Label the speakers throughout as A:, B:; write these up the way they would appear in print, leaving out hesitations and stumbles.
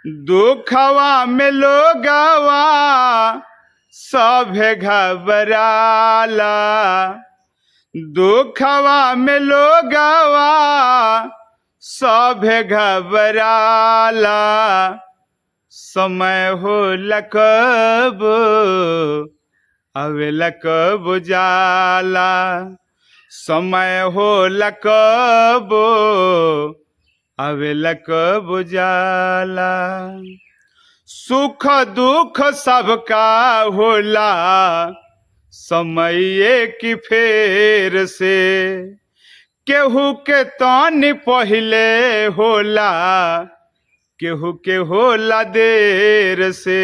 A: दुखवा में लोगवा सभे घबराला। दुखवा में लोगवा सभे घबराला। समय होला कब आवेला कब जाला। समय होला कब आवेला कब जाला। सुख दुख सबका होला समय की फेर से। केहू के तनी पहिले होला केहू के होला देर से।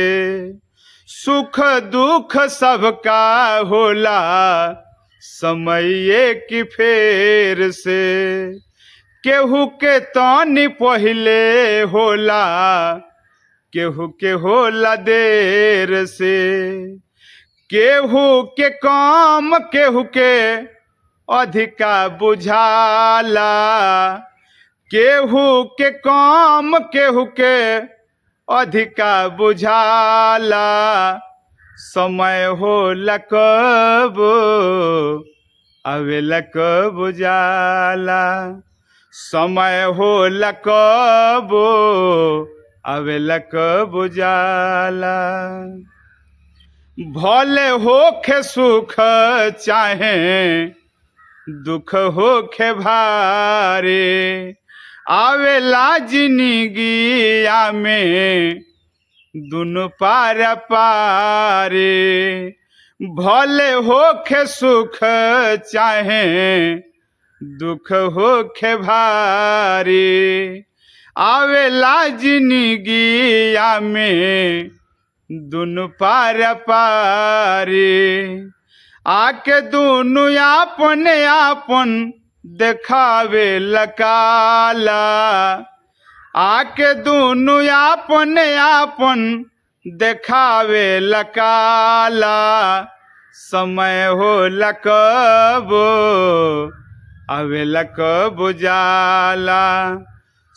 A: सुख दुख सबका होला समय की फेर से। केहू के तनी पहिले होला केहू के होला देर से। केहू के काम केहू के अधिका बुझाला। केहू के काम केहू के अधिका बुझाला। समय होला कब आवेला कब जाला। समय होला कब आवेला कब जाला। भले होखे सुख चाहे दुख होखे भारे। आवेला जिंदगिया में दुनु पार पारे। भले होखे सुख चाहे दुख होखे भारे। आवेला जिंदगिया में दुनु पार पारे। आके दुनु आपन आपन देखावे लकाला। आके दुनु आपन आपन देखावे लकाला। समय होला कब आवेला कब जाला।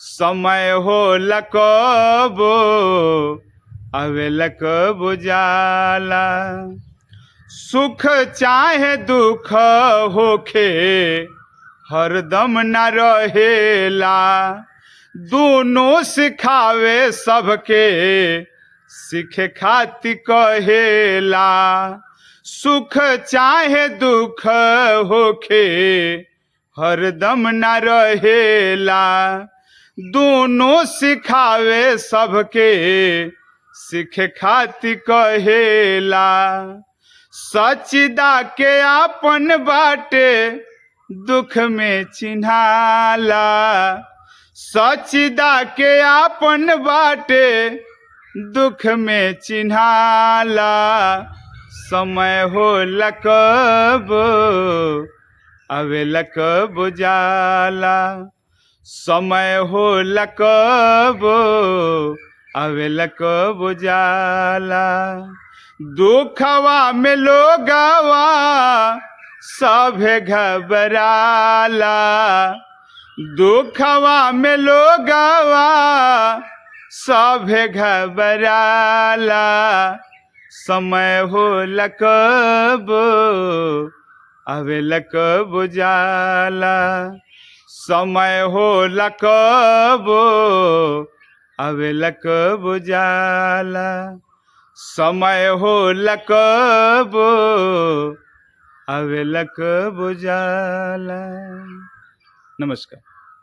A: समय होला कब आवेला कब जाला। सुख चाहे दुख होखे हरदम न रहेला। दोनों सिखावे सबके सीखे खातिर कहेला। सुख चाहे दुख होखे हरदम न रहेला। दोनों सिखावे सबके सीखे खातिर कहेला। सचिदा के आपन बाटे दुख में चिन्हाला। सचिदा के आपन बाटे दुख में चिन्हाला। समय होला कब आवेला कब जाला। समय होला कब आवेला कब जाला। दुखवा में लोगवा सभे घबराला। दुखवा में लोगवा सभे घबराला। समय होला कब आवेला कब जाला। समय होला कब आवेला कब जाला। समय होला कब आवेला कब जाला। नमस्कार।